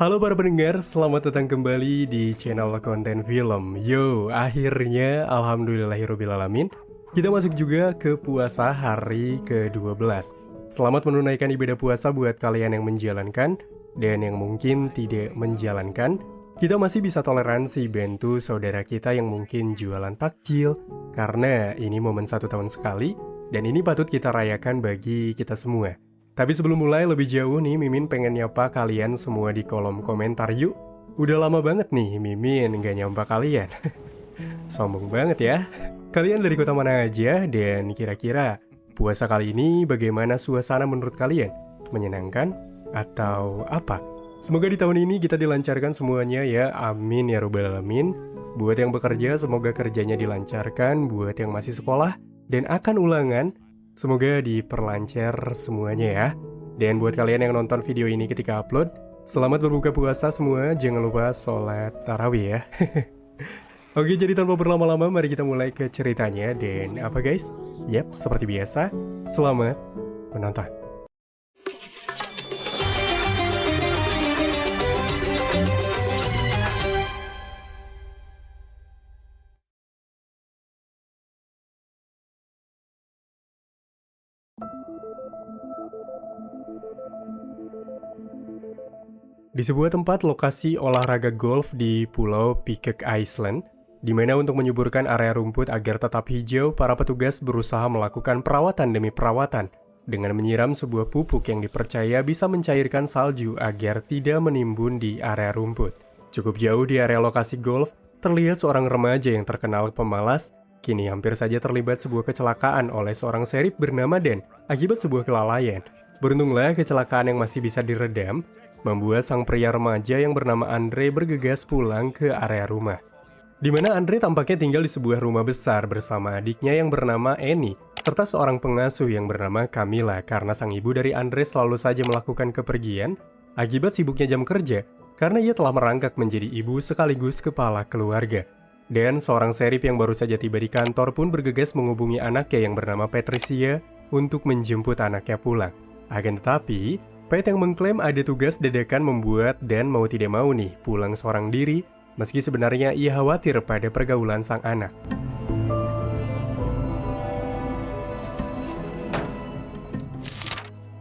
Halo para pendengar, selamat datang kembali di channel konten film. Yo, akhirnya alhamdulillahirobbilalamin, kita masuk juga ke puasa hari ke-12. Selamat menunaikan ibadah puasa buat kalian yang menjalankan dan yang mungkin tidak menjalankan. Kita masih bisa toleransi bantu saudara kita yang mungkin jualan takjil, karena ini momen 1 tahun sekali dan ini patut kita rayakan bagi kita semua. Tapi sebelum mulai lebih jauh nih, Mimin pengen nyapa kalian semua di kolom komentar yuk. Udah lama banget nih Mimin nggak nyapa kalian. Sombong banget ya. Kalian dari kota mana aja dan kira-kira puasa kali ini bagaimana suasana menurut kalian? Menyenangkan atau apa? Semoga di tahun ini kita dilancarkan semuanya ya, amin ya robbal alamin. Buat yang bekerja semoga kerjanya dilancarkan, buat yang masih sekolah dan akan ulangan, semoga diperlancar semuanya ya. Dan buat kalian yang nonton video ini ketika upload, selamat berbuka puasa semua, jangan lupa sholat tarawih ya. Oke, jadi tanpa berlama-lama mari kita mulai ke ceritanya. Dan apa guys? Yap, seperti biasa, selamat menonton. Di sebuah tempat lokasi olahraga golf di Pulau Phuket Island, di mana untuk menyuburkan area rumput agar tetap hijau, para petugas berusaha melakukan perawatan demi perawatan dengan menyiram sebuah pupuk yang dipercaya bisa mencairkan salju agar tidak menimbun di area rumput. Cukup jauh di area lokasi golf, terlihat seorang remaja yang terkenal pemalas, kini hampir saja terlibat sebuah kecelakaan oleh seorang serip bernama Dan akibat sebuah kelalaian. Beruntunglah kecelakaan yang masih bisa diredam, membuat sang pria remaja yang bernama Andre bergegas pulang ke area rumah. Di mana Andre tampaknya tinggal di sebuah rumah besar bersama adiknya yang bernama Annie, serta seorang pengasuh yang bernama Camilla karena sang ibu dari Andre selalu saja melakukan kepergian akibat sibuknya jam kerja, karena ia telah merangkak menjadi ibu sekaligus kepala keluarga. Dan seorang serip yang baru saja tiba di kantor pun bergegas menghubungi anaknya yang bernama Patricia untuk menjemput anaknya pulang. Akan tetapi, Pat yang mengklaim ada tugas dadakan membuat Dan mau tidak mau nih pulang seorang diri, meski sebenarnya ia khawatir pada pergaulan sang anak.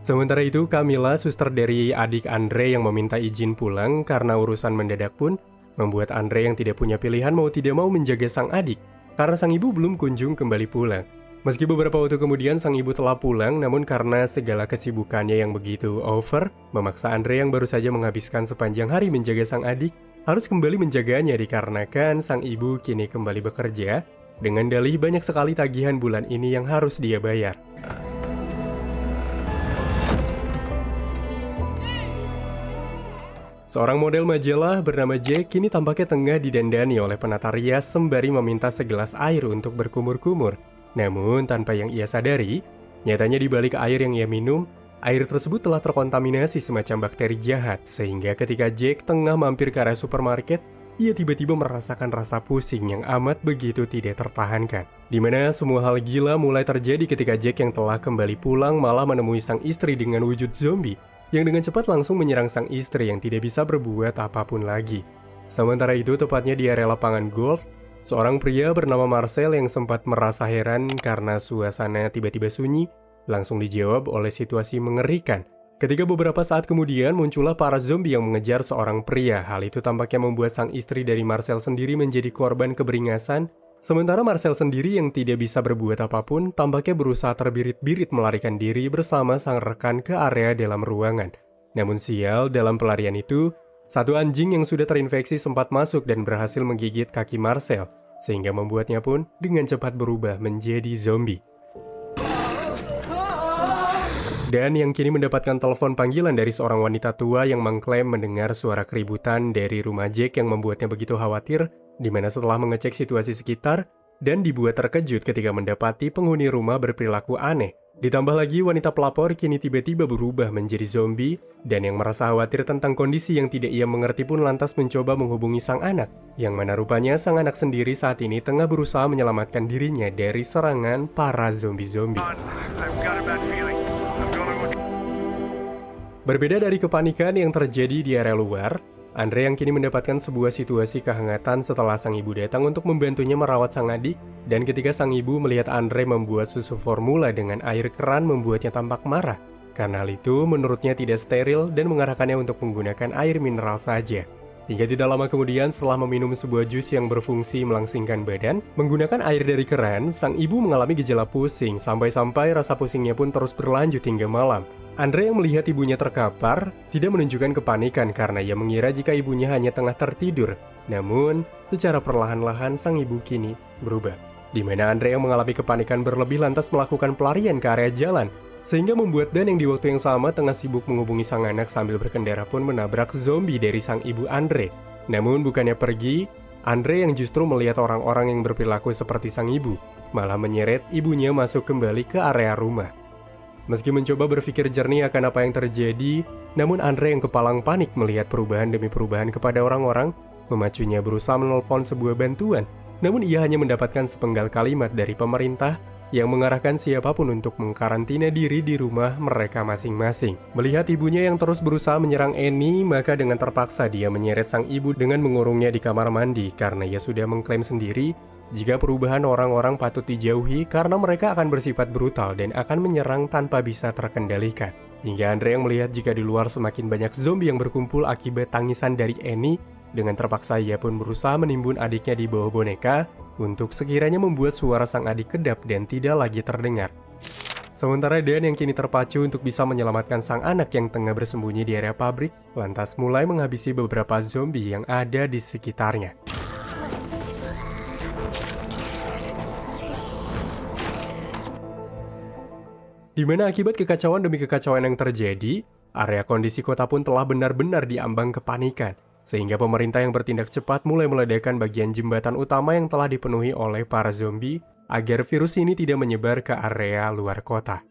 Sementara itu, Camilla, suster dari adik Andre yang meminta izin pulang karena urusan mendadak pun, membuat Andre yang tidak punya pilihan mau tidak mau menjaga sang adik, karena sang ibu belum kunjung kembali pulang. Meski beberapa waktu kemudian sang ibu telah pulang, namun karena segala kesibukannya yang begitu over, memaksa Andre yang baru saja menghabiskan sepanjang hari menjaga sang adik, harus kembali menjaganya dikarenakan sang ibu kini kembali bekerja, dengan dalih banyak sekali tagihan bulan ini yang harus dia bayar. Seorang model majalah bernama Jack kini tampaknya tengah didandani oleh penata rias sembari meminta segelas air untuk berkumur-kumur. Namun, tanpa yang ia sadari, nyatanya di balik air yang ia minum, air tersebut telah terkontaminasi semacam bakteri jahat, sehingga ketika Jack tengah mampir ke area supermarket, ia tiba-tiba merasakan rasa pusing yang amat begitu tidak tertahankan. Dimana semua hal gila mulai terjadi ketika Jack yang telah kembali pulang malah menemui sang istri dengan wujud zombie, yang dengan cepat langsung menyerang sang istri yang tidak bisa berbuat apapun lagi. Sementara itu, tepatnya di area lapangan golf, seorang pria bernama Marcel yang sempat merasa heran karena suasana tiba-tiba sunyi, langsung dijawab oleh situasi mengerikan. Ketika beberapa saat kemudian muncullah para zombie yang mengejar seorang pria, hal itu tampaknya membuat sang istri dari Marcel sendiri menjadi korban keberingasan, sementara Marcel sendiri yang tidak bisa berbuat apapun tampaknya berusaha terbirit-birit melarikan diri bersama sang rekan ke area dalam ruangan. Namun sial, dalam pelarian itu, satu anjing yang sudah terinfeksi sempat masuk dan berhasil menggigit kaki Marcel, sehingga membuatnya pun dengan cepat berubah menjadi zombie. Dan yang kini mendapatkan telepon panggilan dari seorang wanita tua yang mengklaim mendengar suara keributan dari rumah Jack yang membuatnya begitu khawatir, di mana setelah mengecek situasi sekitar, dan dibuat terkejut ketika mendapati penghuni rumah berperilaku aneh. Ditambah lagi wanita pelapor kini tiba-tiba berubah menjadi zombie, dan yang merasa khawatir tentang kondisi yang tidak ia mengerti pun lantas mencoba menghubungi sang anak, yang mana rupanya sang anak sendiri saat ini tengah berusaha menyelamatkan dirinya dari serangan para zombie-zombie. Berbeda dari kepanikan yang terjadi di area luar, Andre yang kini mendapatkan sebuah situasi kehangatan setelah sang ibu datang untuk membantunya merawat sang adik, dan ketika sang ibu melihat Andre membuat susu formula dengan air keran membuatnya tampak marah. Karena hal itu menurutnya tidak steril dan mengarahkannya untuk menggunakan air mineral saja. Hingga tidak lama kemudian setelah meminum sebuah jus yang berfungsi melangsingkan badan, menggunakan air dari keran, sang ibu mengalami gejala pusing sampai-sampai rasa pusingnya pun terus berlanjut hingga malam. Andre yang melihat ibunya terkapar tidak menunjukkan kepanikan karena ia mengira jika ibunya hanya tengah tertidur. Namun, secara perlahan-lahan sang ibu kini berubah. Di mana Andre yang mengalami kepanikan berlebih lantas melakukan pelarian ke area jalan, sehingga membuat Dan yang di waktu yang sama tengah sibuk menghubungi sang anak sambil berkendara pun menabrak zombie dari sang ibu Andre. Namun bukannya pergi, Andre yang justru melihat orang-orang yang berperilaku seperti sang ibu, malah menyeret ibunya masuk kembali ke area rumah. Meski mencoba berpikir jernih akan apa yang terjadi, namun Andre yang kepalang panik melihat perubahan demi perubahan kepada orang-orang, memacunya berusaha menelpon sebuah bantuan. Namun ia hanya mendapatkan sepenggal kalimat dari pemerintah yang mengarahkan siapapun untuk mengkarantina diri di rumah mereka masing-masing. Melihat ibunya yang terus berusaha menyerang Annie, maka dengan terpaksa dia menyeret sang ibu dengan mengurungnya di kamar mandi karena ia sudah mengklaim sendiri jika perubahan orang-orang patut dijauhi karena mereka akan bersifat brutal dan akan menyerang tanpa bisa terkendalikan. Hingga Andre yang melihat jika di luar semakin banyak zombie yang berkumpul akibat tangisan dari Annie, dengan terpaksa ia pun berusaha menimbun adiknya di bawah boneka untuk sekiranya membuat suara sang adik kedap dan tidak lagi terdengar. Sementara Dan yang kini terpacu untuk bisa menyelamatkan sang anak yang tengah bersembunyi di area pabrik, lantas mulai menghabisi beberapa zombie yang ada di sekitarnya. Di mana akibat kekacauan demi kekacauan yang terjadi, area kondisi kota pun telah benar-benar diambang kepanikan. Sehingga pemerintah yang bertindak cepat mulai meledakkan bagian jembatan utama yang telah dipenuhi oleh para zombie agar virus ini tidak menyebar ke area luar kota.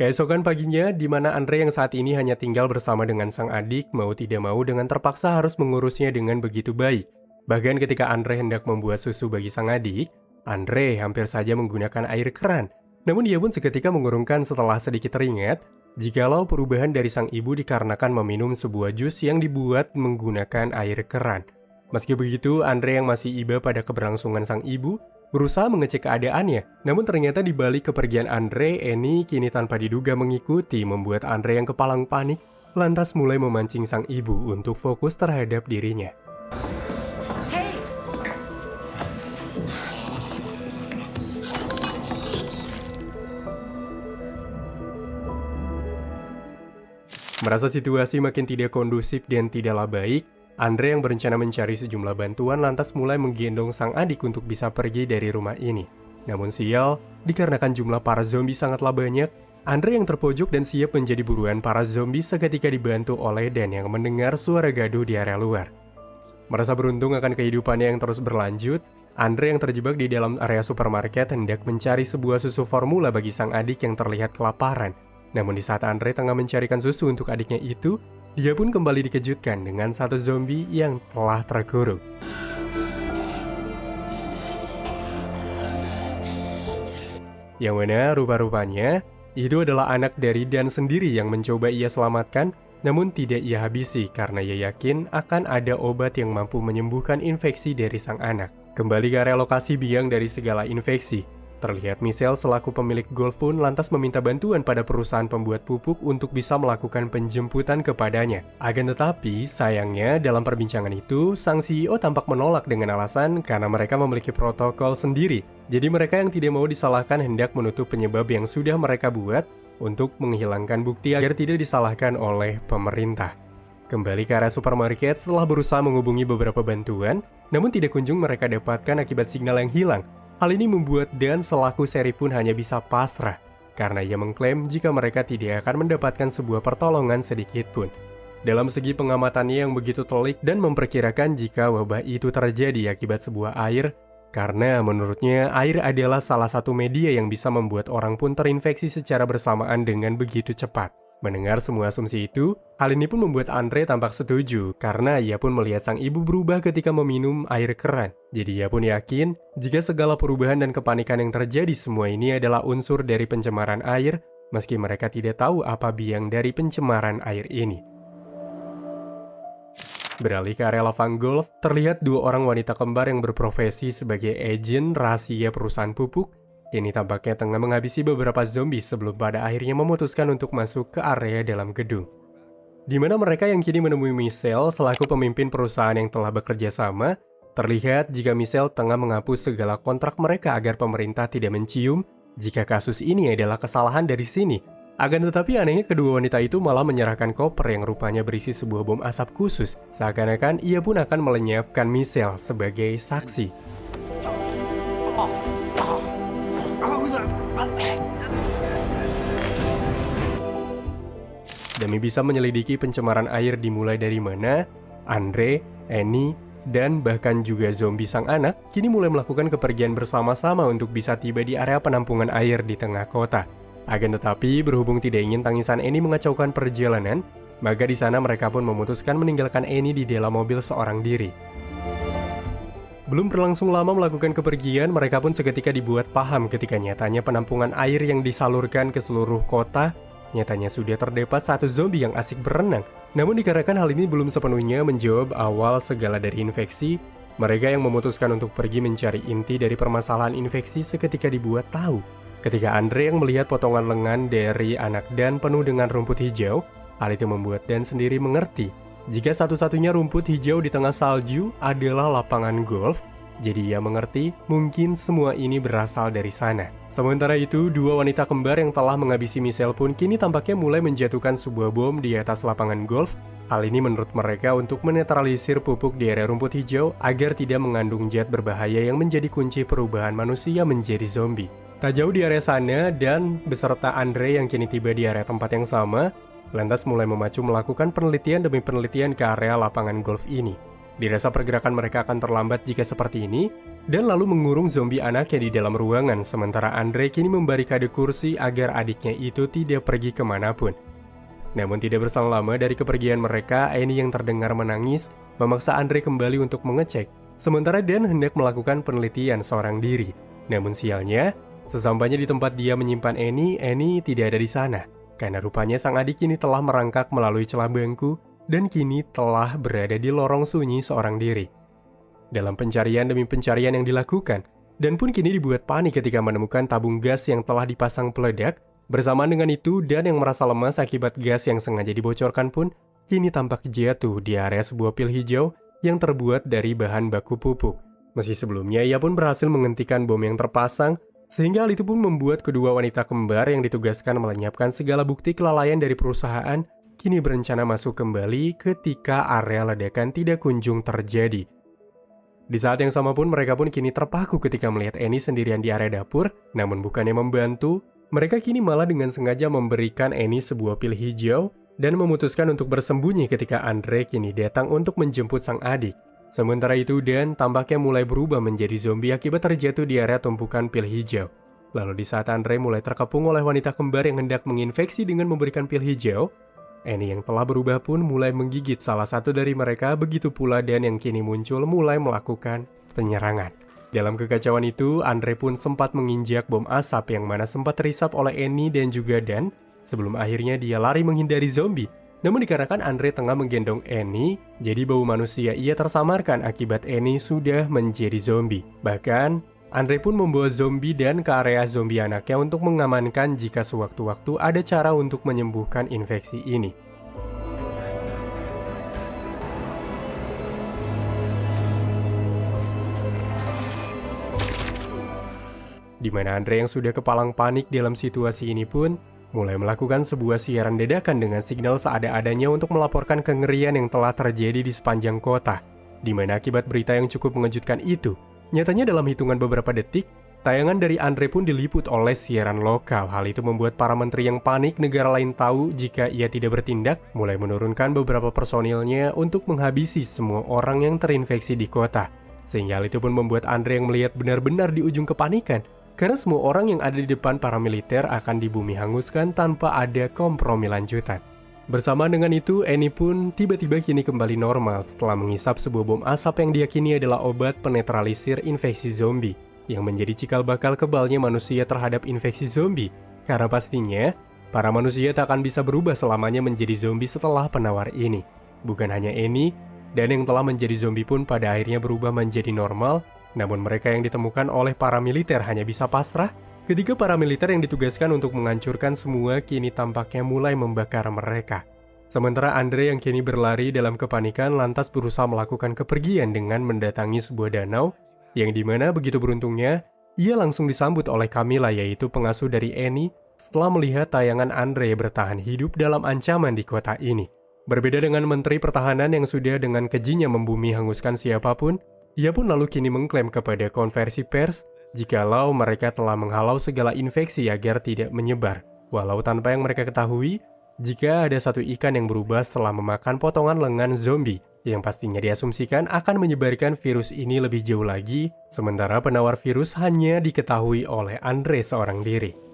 Keesokan paginya, di mana Andre yang saat ini hanya tinggal bersama dengan sang adik, mau tidak mau dengan terpaksa harus mengurusnya dengan begitu baik. Bahkan ketika Andre hendak membuat susu bagi sang adik, Andre hampir saja menggunakan air keran. Namun ia pun seketika mengurungkan setelah sedikit teringat, jikalau perubahan dari sang ibu dikarenakan meminum sebuah jus yang dibuat menggunakan air keran. Meski begitu, Andre yang masih iba pada keberlangsungan sang ibu, berusaha mengecek keadaannya. Namun ternyata di balik kepergian Andre, Annie kini tanpa diduga mengikuti, membuat Andre yang kepalang panik, lantas mulai memancing sang ibu untuk fokus terhadap dirinya. Merasa situasi makin tidak kondusif dan tidaklah baik, Andre yang berencana mencari sejumlah bantuan lantas mulai menggendong sang adik untuk bisa pergi dari rumah ini. Namun sial, dikarenakan jumlah para zombie sangatlah banyak, Andre yang terpojok dan siap menjadi buruan para zombie seketika dibantu oleh Dan yang mendengar suara gaduh di area luar. Merasa beruntung akan kehidupannya yang terus berlanjut, Andre yang terjebak di dalam area supermarket hendak mencari sebuah susu formula bagi sang adik yang terlihat kelaparan. Namun di saat Andre tengah mencarikan susu untuk adiknya itu, dia pun kembali dikejutkan dengan satu zombie yang telah terkurung. Yang mana rupa-rupanya, itu adalah anak dari Dan sendiri yang mencoba ia selamatkan, namun tidak ia habisi karena ia yakin akan ada obat yang mampu menyembuhkan infeksi dari sang anak. Kembali ke area lokasi biang dari segala infeksi. Terlihat Michelle selaku pemilik golf pun lantas meminta bantuan pada perusahaan pembuat pupuk untuk bisa melakukan penjemputan kepadanya. Akan tetapi, sayangnya dalam perbincangan itu, sang CEO tampak menolak dengan alasan karena mereka memiliki protokol sendiri. Jadi mereka yang tidak mau disalahkan hendak menutup penyebab yang sudah mereka buat untuk menghilangkan bukti agar tidak disalahkan oleh pemerintah. Kembali ke area supermarket setelah berusaha menghubungi beberapa bantuan, namun tidak kunjung mereka dapatkan akibat signal yang hilang. Hal ini membuat Dan selaku seri pun hanya bisa pasrah, karena ia mengklaim jika mereka tidak akan mendapatkan sebuah pertolongan sedikit pun. Dalam segi pengamatannya yang begitu telik dan memperkirakan jika wabah itu terjadi akibat sebuah air, karena menurutnya air adalah salah satu media yang bisa membuat orang pun terinfeksi secara bersamaan dengan begitu cepat. Mendengar semua asumsi itu, hal ini pun membuat Andre tampak setuju karena ia pun melihat sang ibu berubah ketika meminum air keran. Jadi ia pun yakin jika segala perubahan dan kepanikan yang terjadi semua ini adalah unsur dari pencemaran air meski mereka tidak tahu apa biang dari pencemaran air ini. Beralih ke area lapang golf, terlihat dua orang wanita kembar yang berprofesi sebagai agen rahasia perusahaan pupuk. Kini tampaknya tengah menghabisi beberapa zombie sebelum pada akhirnya memutuskan untuk masuk ke area dalam gedung. Di mana mereka yang kini menemui Michelle selaku pemimpin perusahaan yang telah bekerja sama, terlihat jika Michelle tengah menghapus segala kontrak mereka agar pemerintah tidak mencium jika kasus ini adalah kesalahan dari sini. Akan tetapi anehnya kedua wanita itu malah menyerahkan koper yang rupanya berisi sebuah bom asap khusus, seakan-akan ia pun akan melenyapkan Michelle sebagai saksi. Demi bisa menyelidiki pencemaran air dimulai dari mana, Andre, Annie, dan bahkan juga zombie sang anak kini mulai melakukan kepergian bersama-sama untuk bisa tiba di area penampungan air di tengah kota. Akan tetapi, berhubung tidak ingin tangisan Annie mengacaukan perjalanan, maka di sana mereka pun memutuskan meninggalkan Annie di dalam mobil seorang diri. Belum berlangsung lama melakukan kepergian, mereka pun seketika dibuat paham ketika nyatanya penampungan air yang disalurkan ke seluruh kota nyatanya sudah terdapat satu zombie yang asik berenang. Namun dikarenakan hal ini belum sepenuhnya menjawab awal segala dari infeksi, mereka yang memutuskan untuk pergi mencari inti dari permasalahan infeksi seketika dibuat tahu. Ketika Andre yang melihat potongan lengan dari anak Dan penuh dengan rumput hijau, hal itu membuat Dan sendiri mengerti jika satu-satunya rumput hijau di tengah salju adalah lapangan golf. Jadi ia mengerti mungkin semua ini berasal dari sana. Sementara itu, dua wanita kembar yang telah menghabisi Michelle pun kini tampaknya mulai menjatuhkan sebuah bom di atas lapangan golf. Hal ini menurut mereka untuk menetralisir pupuk di area rumput hijau agar tidak mengandung zat berbahaya yang menjadi kunci perubahan manusia menjadi zombie. Tak jauh di area sana, Dan beserta Andre yang kini tiba di area tempat yang sama, lantas mulai memacu melakukan penelitian demi penelitian ke area lapangan golf ini. Dirasa pergerakan mereka akan terlambat jika seperti ini, dan lalu mengurung zombie anaknya di dalam ruangan, sementara Andre kini membarikade kursi agar adiknya itu tidak pergi kemanapun. Namun tidak berselang lama dari kepergian mereka, Annie yang terdengar menangis, memaksa Andre kembali untuk mengecek, sementara Dan hendak melakukan penelitian seorang diri. Namun sialnya, sesampainya di tempat dia menyimpan Annie tidak ada di sana, karena rupanya sang adik kini telah merangkak melalui celah bangku, dan kini telah berada di lorong sunyi seorang diri. Dalam pencarian demi pencarian yang dilakukan, Dan pun kini dibuat panik ketika menemukan tabung gas yang telah dipasang peledak. Bersamaan dengan itu, Dan yang merasa lemas akibat gas yang sengaja dibocorkan pun kini tampak jatuh di area sebuah pil hijau yang terbuat dari bahan baku pupuk. Meski sebelumnya ia pun berhasil menghentikan bom yang terpasang, sehingga hal itu pun membuat kedua wanita kembar yang ditugaskan melenyapkan segala bukti kelalaian dari perusahaan kini berencana masuk kembali ketika area ledakan tidak kunjung terjadi. Di saat yang sama pun mereka pun kini terpaku ketika melihat Annie sendirian di area dapur, namun bukannya membantu, mereka kini malah dengan sengaja memberikan Annie sebuah pil hijau dan memutuskan untuk bersembunyi ketika Andre kini datang untuk menjemput sang adik. Sementara itu Dan tampaknya mulai berubah menjadi zombie akibat terjatuh di area tumpukan pil hijau. Lalu di saat Andre mulai terkepung oleh wanita kembar yang hendak menginfeksi dengan memberikan pil hijau, Annie yang telah berubah pun mulai menggigit salah satu dari mereka, begitu pula Dan yang kini muncul mulai melakukan penyerangan. Dalam kekacauan itu, Andre pun sempat menginjak bom asap yang mana sempat terisap oleh Annie dan juga Dan, sebelum akhirnya dia lari menghindari zombie. Namun dikarenakan Andre tengah menggendong Annie, jadi bau manusia ia tersamarkan akibat Annie sudah menjadi zombie. Bahkan, Andre pun membawa zombie Dan ke area zombie anaknya untuk mengamankan jika sewaktu-waktu ada cara untuk menyembuhkan infeksi ini. Di mana Andre yang sudah kepalang panik dalam situasi ini pun mulai melakukan sebuah siaran dadakan dengan signal seada-adanya untuk melaporkan kengerian yang telah terjadi di sepanjang kota. Di mana akibat berita yang cukup mengejutkan itu, nyatanya dalam hitungan beberapa detik, tayangan dari Andre pun diliput oleh siaran lokal. Hal itu membuat para menteri yang panik negara lain tahu jika ia tidak bertindak, mulai menurunkan beberapa personilnya untuk menghabisi semua orang yang terinfeksi di kota. Sehingga hal itu pun membuat Andre yang melihat benar-benar di ujung kepanikan, karena semua orang yang ada di depan para militer akan dibumi hanguskan tanpa ada kompromi lanjutan. Bersamaan dengan itu, Annie pun tiba-tiba kini kembali normal setelah menghisap sebuah bom asap yang diyakini adalah obat penetralisir infeksi zombie, yang menjadi cikal bakal kebalnya manusia terhadap infeksi zombie. Karena pastinya, Para manusia tak akan bisa berubah selamanya menjadi zombie setelah penawar ini. Bukan hanya Annie, dan yang telah menjadi zombie pun pada akhirnya berubah menjadi normal, namun mereka yang ditemukan oleh para militer hanya bisa pasrah ketika para militer yang ditugaskan untuk menghancurkan semua kini tampaknya mulai membakar mereka. Sementara Andre yang kini berlari dalam kepanikan lantas berusaha melakukan kepergian dengan mendatangi sebuah danau, yang dimana begitu beruntungnya, ia langsung disambut oleh Camilla yaitu pengasuh dari Annie setelah melihat tayangan Andre bertahan hidup dalam ancaman di kota ini. Berbeda dengan Menteri Pertahanan yang sudah dengan kejinya membumi hanguskan siapapun, ia pun lalu kini mengklaim kepada konversi pers jikalau mereka telah menghalau segala infeksi agar tidak menyebar. Walau tanpa yang mereka ketahui, jika ada satu ikan yang berubah setelah memakan potongan lengan zombie, yang pastinya diasumsikan akan menyebarkan virus ini lebih jauh lagi, sementara penawar virus hanya diketahui oleh Andre seorang diri.